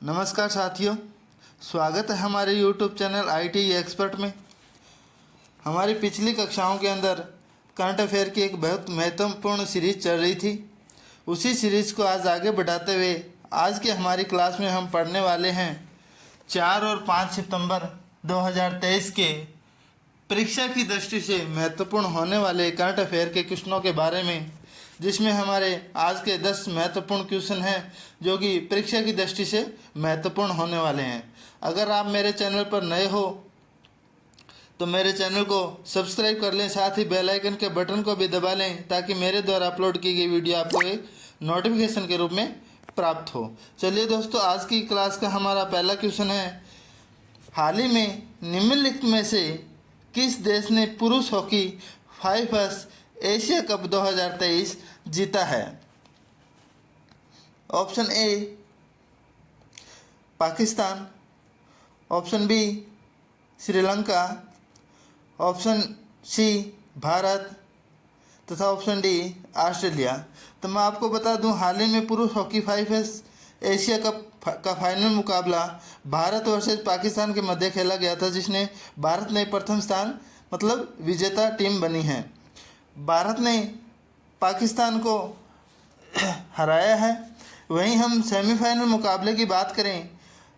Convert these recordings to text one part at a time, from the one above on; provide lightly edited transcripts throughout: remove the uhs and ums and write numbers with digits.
नमस्कार साथियों, स्वागत है हमारे YouTube चैनल IT एक्सपर्ट में। हमारी पिछली कक्षाओं के अंदर करंट अफेयर की एक बहुत महत्वपूर्ण सीरीज चल रही थी। उसी सीरीज को आज आगे बढ़ाते हुए आज की हमारी क्लास में हम पढ़ने वाले हैं 4 और 5 सितंबर 2023 के परीक्षा की दृष्टि से महत्वपूर्ण होने वाले करंट अफेयर के क्वेश्चनों के बारे में, जिसमें हमारे आज के 10 महत्वपूर्ण क्वेश्चन हैं जो कि परीक्षा की दृष्टि से महत्वपूर्ण होने वाले हैं। अगर आप मेरे चैनल पर नए हो तो मेरे चैनल को सब्सक्राइब कर लें, साथ ही बेल आइकन के बटन को भी दबा लें ताकि मेरे द्वारा अपलोड की गई वीडियो आपको एक नोटिफिकेशन के रूप में प्राप्त हो। चलिए दोस्तों, आज की क्लास का हमारा पहला क्वेश्चन है, हाल ही में निम्नलिखित में से किस देश ने पुरुष हॉकी 5 एशिया कप 2023 जीता है? Option A Pakistan, option B Sri Lanka, option C Bharat तथा ऑप्शन डी ऑस्ट्रेलिया। तो मैं आपको बता दूं, हाल ही में पुरुष हॉकी 5 एशिया कप का फाइनल मुकाबला भारत वर्सेस पाकिस्तान के मध्य खेला गया था, जिसने भारत ने प्रथम स्थान मतलब विजेता टीम बनी है। भारत ने पाकिस्तान को हराया है। वहीं हम सेमीफाइनल मुकाबले की बात करें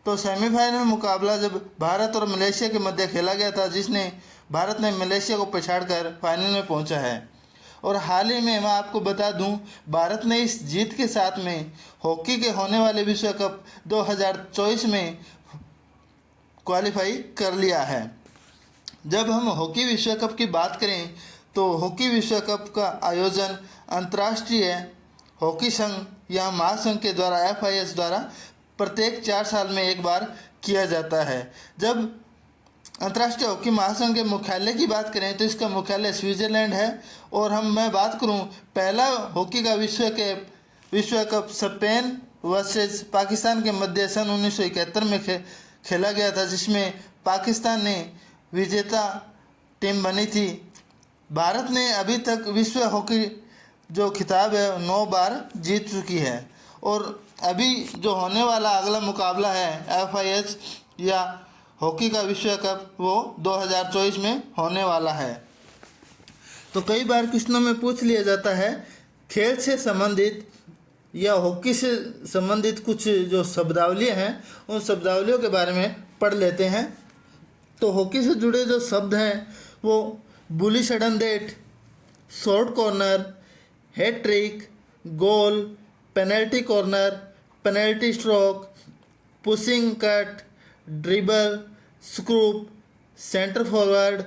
तो सेमीफाइनल मुकाबला जब भारत और मलेशिया के मध्य खेला गया था, जिसने भारत ने मलेशिया को पछाड़कर फाइनल में पहुंचा है। और हाल ही में मैं आपको बता दूं, भारत ने इस जीत के साथ में हॉकी के होने वाले विश्व कप 2024 में क्वालिफाई कर लिया है। जब हम हॉकी विश्व कप की बात करें तो हॉकी विश्व कप का आयोजन अंतर्राष्ट्रीय हॉकी संघ या महासंघ के द्वारा FIS द्वारा प्रत्येक 4 साल में एक बार किया जाता है। जब अंतर्राष्ट्रीय हॉकी महासंघ के मुख्यालय की बात करें तो इसका मुख्यालय स्विट्जरलैंड है। और मैं बात करूं, पहला हॉकी का विश्व कप स्पेन वर्सेस पाकिस्तान के मध्य सन 1971 में खेला गया था, जिसमें पाकिस्तान ने विजेता टीम बनी थी। भारत ने अभी तक विश्व हॉकी जो खिताब है 9 बार जीत चुकी है। और अभी जो होने वाला अगला मुकाबला है FIS या हॉकी का विश्व कप, वो 2024 में होने वाला है। तो कई बार क्वेश्चनों में पूछ लिया जाता है, खेल से संबंधित या हॉकी से संबंधित कुछ जो शब्दावली हैं उन शब्दावलियों के बारे में पढ़ लेते हैं। तो हॉकी से जुड़े जो शब्द हैं वो bully sudden death, short corner, hat trick, goal, penalty corner, penalty stroke, pushing cut, dribble, scoop, centre forward,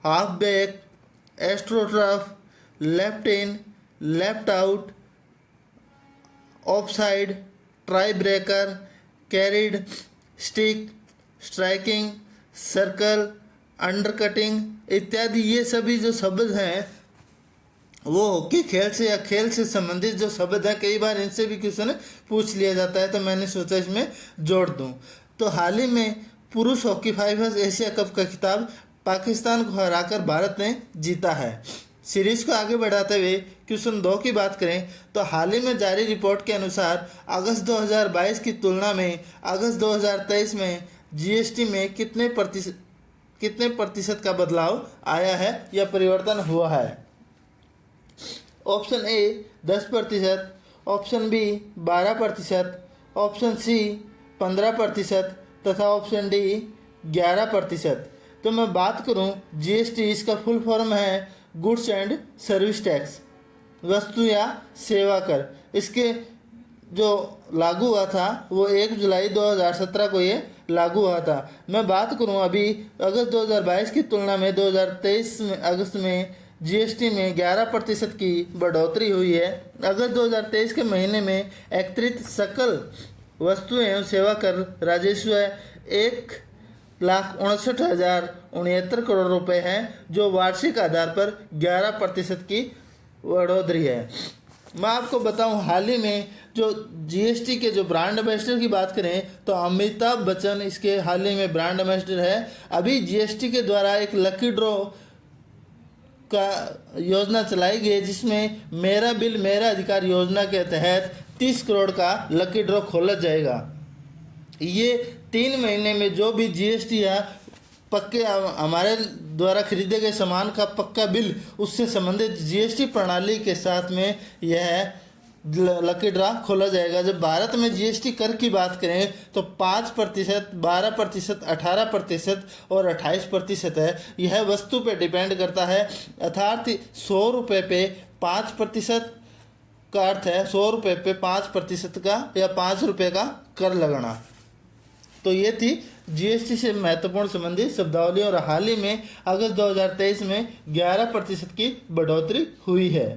half back, astroturf, left in, left out, offside, tie breaker, carried, stick, striking, circle, undercutting इत्यादि। ये सभी जो शब्द हैं वो hockey खेल से या खेल से संबंधित जो शब्द हैं, कई बार इनसे भी क्वेश्चन पूछ लिया जाता है, तो मैंने सोचा इसमें जोड़ दूं। तो हाल ही में पुरुष हॉकी 5 एशिया कप का खिताब पाकिस्तान को हराकर भारत ने जीता है। सीरीज को आगे बढ़ाते हुए क्वेश्चन 2 की बात करें तो हाल ही में जारी रिपोर्ट के अनुसार अगस्त 2022 की तुलना में अगस्त 2023 में GST में कितने प्रतिशत का बदलाव आया है या परिवर्तन हुआ है? Option A 10%, option B 12%, option C 15% तथा ऑप्शन डी 11%। तो मैं बात करूं, GST इसका फुल फॉर्म है गुड्स एंड सर्विस टैक्स, वस्तु या सेवा कर। इसके जो लागू हुआ था वो 1 जुलाई 2017 को ये लागू हुआ था। मैं बात करूं अभी अगस्त 2022 की तुलना में 2023 में अगस्त में GST में 11% की बढ़ोतरी हुई है। अगस्त 2023 के महीने में एकत्रित सकल वस्तुएं एवं सेवा कर राजस्व 1,59,069 करोड़ रुपए हैं, जो वार्षिक आधार पर 11% की बढ़ोतरी है। मैं आपको बताऊं, हाल ही में जो GST के जो ब्रांड एम्बेसडर की बात करें तो अमिताभ बच्चन इसके हाल ही में ब्रांड एम्बेसडर है। अभी GST के द्वारा एक लकी ड्रॉ का योजना चलाई गई है, जिसमें मेरा बिल मेरा अधिकार योजना के तहत 30 करोड़ का लकी ड्रॉ खोला जाएगा। ये 3 महीने में जो भी जीएसटी या पक्के हमारे द्वारा खरीदे गए सामान का पक्का बिल, उससे संबंधित जीएसटी प्रणाली के साथ में यह लकी ड्रा खोला जाएगा। जब भारत में जीएसटी कर की बात करें तो 5%, 12%, 18% और 28% है। यह वस्तु पे डिपेंड करता है, अर्थात 100 रुपये पे 5% का अर्थ है 100 रुपये पे 5% का या 5 रुपये का कर लगना। तो ये थी जीएसटी से महत्वपूर्ण संबंधित शब्दावली, और हाल ही में अगस्त 2023 में 11% की बढ़ोतरी हुई है।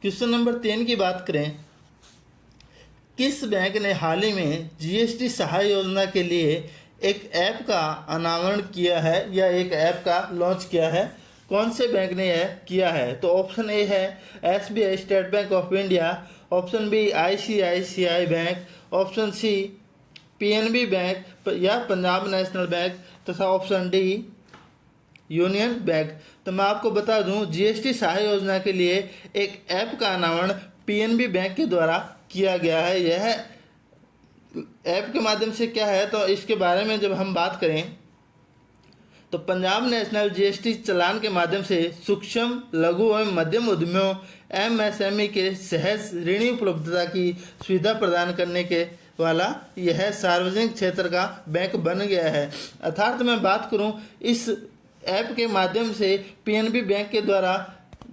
क्वेश्चन नंबर 3 की बात करें, किस बैंक ने हाल ही में जीएसटी सहाय योजना के लिए एक ऐप का अनावरण किया है या एक ऐप का लॉन्च किया है? कौन से बैंक ने यह किया है? तो ऑप्शन ए है SBI State Bank of India, option B ICICI bank, option C PNB bank या पंजाब नेशनल बैंक, तथा ऑप्शन डी यूनियन बैंक। तो मैं आपको बता दूं, जीएसटी सहाय योजना के लिए एक ऐप का अनावरण पीएनबी बैंक के द्वारा किया गया है। यह ऐप के माध्यम से क्या है, तो इसके बारे में जब हम बात करें तो पंजाब नेशनल जीएसटी चालान के माध्यम से सूक्ष्म, लघु एवं मध्यम उद्यमियों एमएसएमई के सहज ऋण उपलब्धता की सुविधा प्रदान करने के वाला यह सार्वजनिक क्षेत्र का बैंक बन गया है। अर्थात मैं बात करूं, इस ऐप के माध्यम से पीएनबी बैंक के द्वारा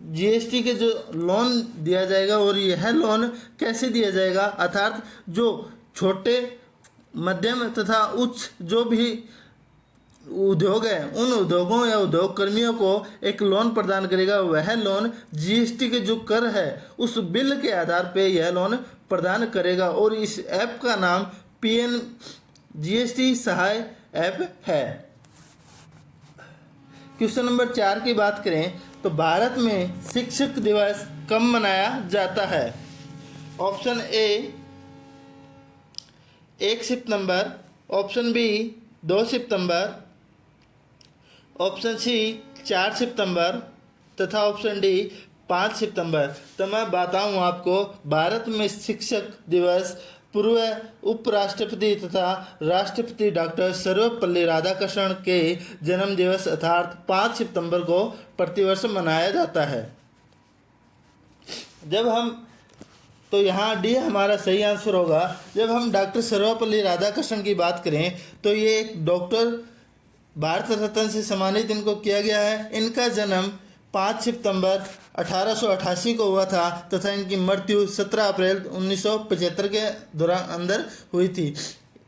जीएसटी के जो लोन दिया जाएगा, और यह लोन कैसे दिया जाएगा, अर्थात जो छोटे, मध्यम तथा उच्च जो भी उद्योग है, उन उद्योगों या उद्योग कर्मियों को एक लोन प्रदान करेगा। वह लोन जीएसटी के जो कर है उस बिल के आधार पे यह लोन प्रदान करेगा, और इस ऐप का नाम पीएन जीएसटी सहाय ऐप है। क्वेश्चन नंबर 4 की बात करें तो भारत में शिक्षक दिवस कब मनाया जाता है? ऑप्शन ए 1 सितंबर, ऑप्शन बी 2 सितंबर, ऑप्शन सी 4 सितंबर तथा ऑप्शन डी 5 सितंबर। तो मैं बताऊं आपको, भारत में शिक्षक दिवस पूर्व उपराष्ट्रपति तथा राष्ट्रपति डॉक्टर सर्वपल्ली राधाकृष्णन के जन्म दिवस अर्थात 5 सितंबर को प्रतिवर्ष मनाया जाता है। जब हम, तो यहाँ डी हमारा सही आंसर होगा। जब हम डॉक्टर सर्वपल्ली राधाकृष्णन की बात करें तो ये एक डॉक्टर, भारत रत्न से सम्मानित इनको किया गया है। इनका जन्म 5 सितंबर 1888 को हुआ था तथा इनकी मृत्यु 17 अप्रैल 1975 के दौरान अंदर हुई थी।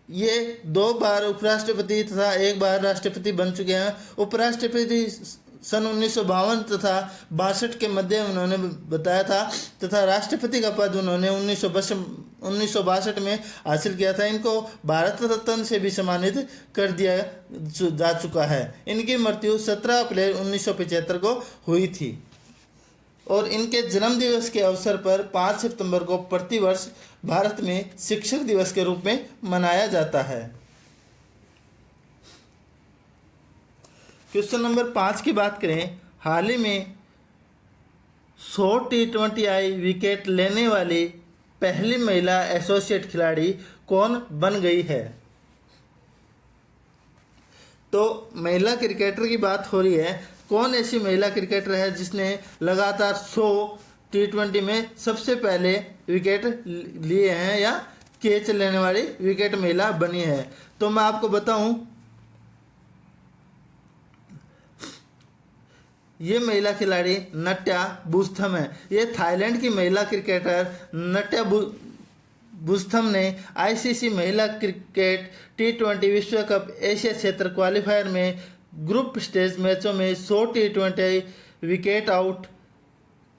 ये 2 बार उपराष्ट्रपति तथा 1 बार राष्ट्रपति बन चुके हैं। उपराष्ट्रपति सन 1952 तथा 62 के मध्य उन्होंने बताया था तथा राष्ट्रपति का पद उन्होंने 1962 में हासिल किया था। इनको भारत रत्न से भी सम्मानित कर दिया जा चुका है। इनकी मृत्यु 17 अप्रैल 1975 को हुई थी, और इनके जन्म दिवस के अवसर पर 5 सितंबर को प्रतिवर्ष भारत में शिक्षक दिवस के रूप में मनाया जाता है। क्वेश्चन नंबर 5 की बात करें, हाल ही में 100 T20I विकेट लेने वाली पहली महिला एसोसिएट खिलाड़ी कौन बन गई है? तो महिला क्रिकेटर की बात हो रही है। कौन ऐसी महिला क्रिकेटर है जिसने लगातार 100 T20 में सबसे पहले विकेट लिए हैं या कैच लेने वाली विकेट महिला बनी है? तो मैं आपको बताऊं, ये महिला खिलाड़ी नट्या बुस्थम है। ये थाईलैंड की महिला क्रिकेटर नट्या बुस्थम ने आईसीसी महिला क्रिकेट T20 विश्व कप एशिया क्षेत्र क्वालिफायर में ग्रुप स्टेज मैचों में 100 T20 विकेट आउट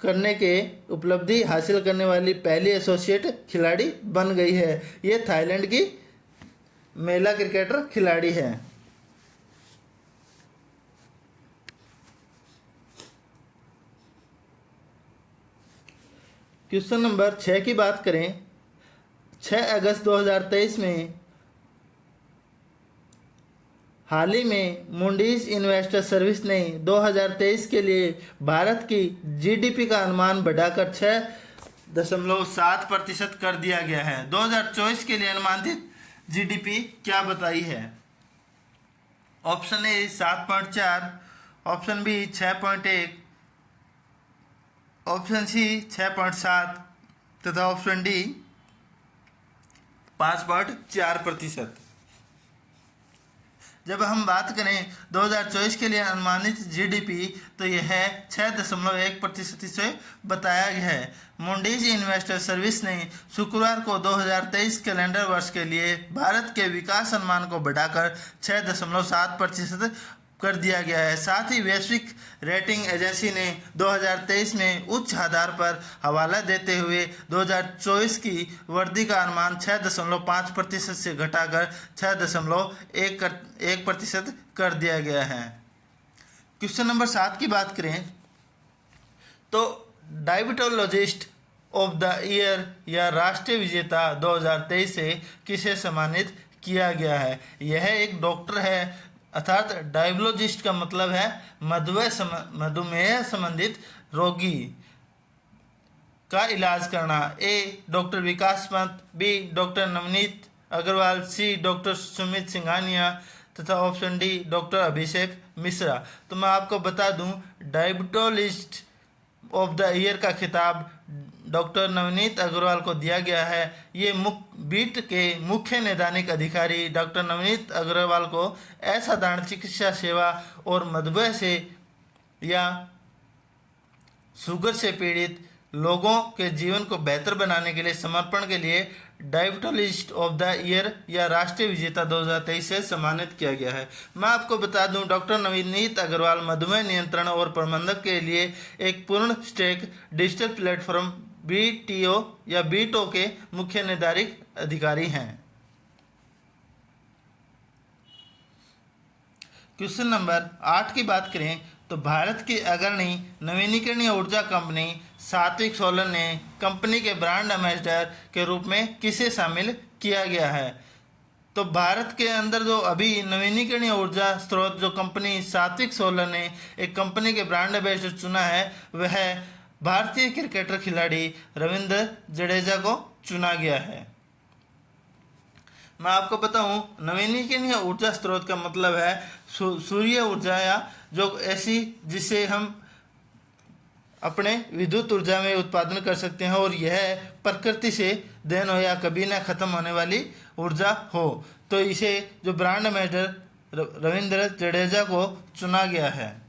करने के उपलब्धि हासिल करने वाली पहली एसोसिएट खिलाड़ी बन गई है। ये थाईलैंड की महिला क्रिकेटर खिलाड़ी है। क्वेश्चन नंबर 6 की बात करें, 6 अगस्त 2023 में हाल ही में मूडीज इन्वेस्टर सर्विस ने 2023 के लिए भारत की जीडीपी का अनुमान बढ़ाकर 6.7% कर दिया गया है। 2024 के लिए अनुमानित जीडीपी क्या बताई है? Option A 7.4, option B 6.1, option C 6.7 तथा ऑप्शन डी 5.4%। जब हम बात करें 2024 के लिए अनुमानित जीडीपी तो यह 6.1% से बताया गया है। मूडीज इन्वेस्टर सर्विस ने शुक्रवार को 2023 कैलेंडर वर्ष के लिए भारत के विकास अनुमान को बढ़ाकर 6.7% कर दिया गया है। साथ ही वैश्विक रेटिंग एजेंसी ने 2023 में उच्च आधार पर हवाला देते हुए 2024 की वृद्धि का अनुमान 6.5% से घटाकर 6.1% कर दिया गया है। क्वेश्चन नंबर 7 की बात करें तो डायबिटोलॉजिस्ट ऑफ द ईयर या राष्ट्रीय विजेता 2023 से किसे सम्मानित किया गया है? यह एक डॉक्टर है, अर्थात डायबिटोलॉजिस्ट का मतलब है मधुमेह संबंधित रोगी का इलाज करना। ए डॉक्टर विकास पंत, बी डॉक्टर नवनीत अग्रवाल, सी डॉक्टर सुमित सिंघानिया तथा option D doctor Abhishek Mishra. तो मैं आपको बता दूं, डायबिटोलॉजिस्ट ऑफ द ईयर का खिताब डॉक्टर नवनीत अग्रवाल को दिया गया है। ये बीट के मुख्य नैदानिक अधिकारी डॉक्टर नवनीत अग्रवाल को असाधारण चिकित्सा सेवा और मधुमेह से या शुगर से पीड़ित लोगों के जीवन को बेहतर बनाने के लिए समर्पण के लिए डायबिटोलॉजिस्ट ऑफ द ईयर या राष्ट्रीय विजेता 2023 से सम्मानित किया गया है। मैं आपको बता दूं, डॉक्टर नवनीत अग्रवाल मधुमेह नियंत्रण और प्रबंधन के लिए एक पूर्ण स्टैक डिजिटल प्लेटफॉर्म बीटीओ या बीटो के मुख्य निर्धारित अधिकारी हैं। क्वेश्चन नंबर 8 की बात करें तो भारत की अग्रणी नवीनीकरणीय ऊर्जा कंपनी सात्विक सोलर ने कंपनी के ब्रांड एम्बेसडर के रूप में किसे शामिल किया गया है? तो भारत के अंदर जो अभी नवीनीकरणीय ऊर्जा स्रोत जो कंपनी सात्विक सोलर ने एक कंपनी के ब्रांड एम्बेसडर चुना है, वह भारतीय क्रिकेटर खिलाड़ी रविंद्र जडेजा को चुना गया है। मैं आपको बताऊं, नवीनीकरणीय ऊर्जा स्रोत का मतलब है सूर्य ऊर्जा या जो ऐसी जिससे हम अपने विद्युत ऊर्जा में उत्पादन कर सकते हैं और यह प्रकृति से देन हो या कभी ना खत्म होने वाली ऊर्जा हो। तो इसे जो ब्रांड एम्बेसडर रविंद्र जडेजा को चुना गया है।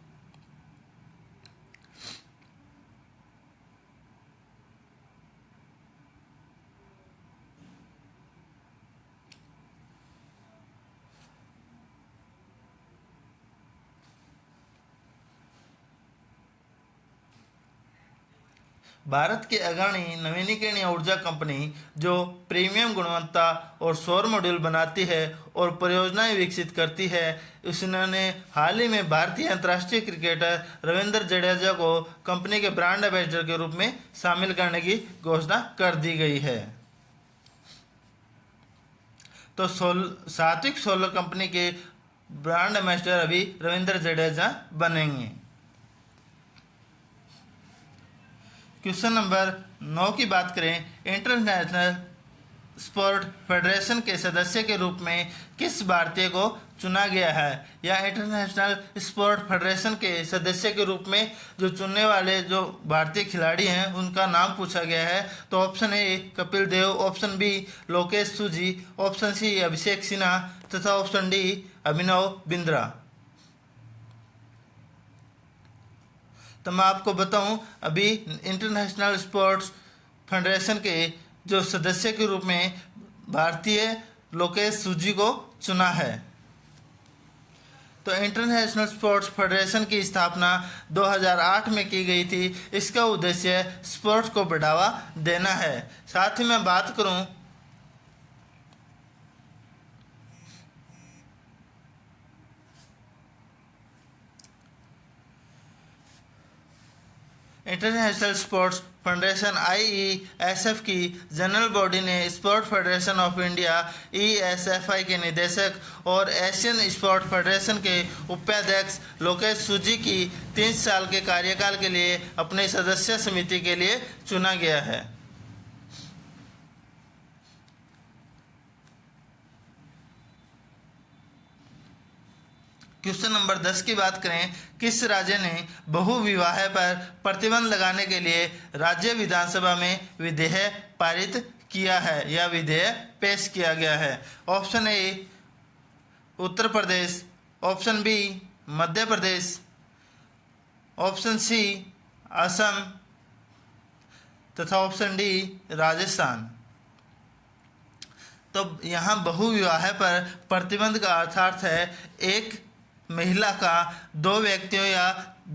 भारत की अग्रणी नवीनीकरणीय ऊर्जा कंपनी जो प्रीमियम गुणवत्ता और सौर मॉड्यूल बनाती है और परियोजनाएं विकसित करती है, उसने हाल ही में भारतीय अंतर्राष्ट्रीय क्रिकेटर रविंद्र जडेजा को कंपनी के ब्रांड एम्बेसडर के रूप में शामिल करने की घोषणा कर दी गई है। तो सात्विक सोलर कंपनी के ब्रांड एम्बेसडर अभी रविंद्र जडेजा बनेंगे। क्वेश्चन नंबर 9 की बात करें, इंटरनेशनल स्पोर्ट फेडरेशन के सदस्य के रूप में किस भारतीय को चुना गया है? या इंटरनेशनल स्पोर्ट फेडरेशन के सदस्य के रूप में जो चुनने वाले जो भारतीय खिलाड़ी हैं उनका नाम पूछा गया है। तो option A Kapil Dev, option B Lokesh Suji, option सी अभिषेक सिन्हा तथा ऑप्शन डी अभिनव बिंद्रा। तो मैं आपको बताऊं, अभी इंटरनेशनल स्पोर्ट्स फेडरेशन के जो सदस्य के रूप में भारतीय लोकेश सूजी को चुना है। तो इंटरनेशनल स्पोर्ट्स फेडरेशन की स्थापना 2008 में की गई थी। इसका उद्देश्य स्पोर्ट्स को बढ़ावा देना है। साथ ही मैं बात करूं इंटरनेशनल स्पोर्ट्स फेडरेशन IESF की जनरल बॉडी ने sport federation of India ESFI के निदेशक और एशियन स्पोर्ट फेडरेशन के उपाध्यक्ष लोकेश सूजी की 3 साल के कार्यकाल के लिए अपनी सदस्य समिति के लिए चुना गया है। क्वेश्चन नंबर 10 की बात करें, किस राज्य ने बहु विवाह पर प्रतिबंध लगाने के लिए राज्य विधानसभा में विधेयक पारित किया है या विधेयक पेश किया गया है? Option A Uttar Pradesh, option B Madhya Pradesh, option C Assam तथा ऑप्शन डी राजस्थान। तो यहाँ बहु विवाह पर प्रतिबंध का अर्थार्थ है एक महिला का 2 व्यक्तियों या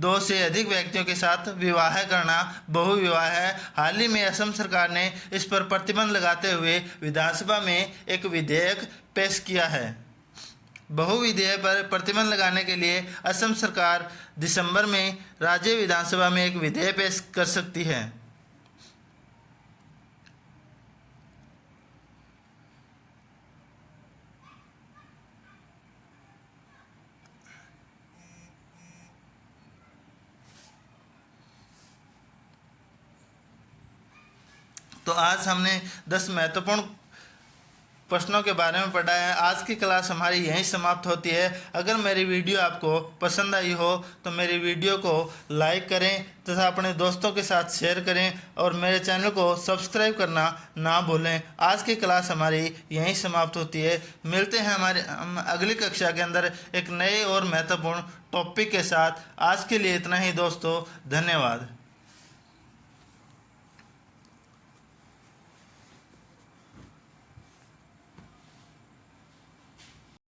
2 से अधिक व्यक्तियों के साथ विवाह करना बहु विवाह है। हाल ही में असम सरकार ने इस पर प्रतिबंध लगाते हुए विधानसभा में एक विधेयक पेश किया है। बहु विधेयक पर प्रतिबंध लगाने के लिए असम सरकार दिसंबर में राज्य विधानसभा में एक विधेयक पेश कर सकती है। तो आज हमने 10 महत्वपूर्ण प्रश्नों के बारे में पढ़ा है। आज की क्लास हमारी यहीं समाप्त होती है। अगर मेरी वीडियो आपको पसंद आई हो तो मेरी वीडियो को लाइक करें तथा अपने दोस्तों के साथ शेयर करें और मेरे चैनल को सब्सक्राइब करना ना भूलें। आज की क्लास हमारी यहीं समाप्त होती है। मिलते हैं हम अगली कक्षा के अंदर एक नए और महत्वपूर्ण टॉपिक के साथ। आज के लिए इतना ही दोस्तों, धन्यवाद।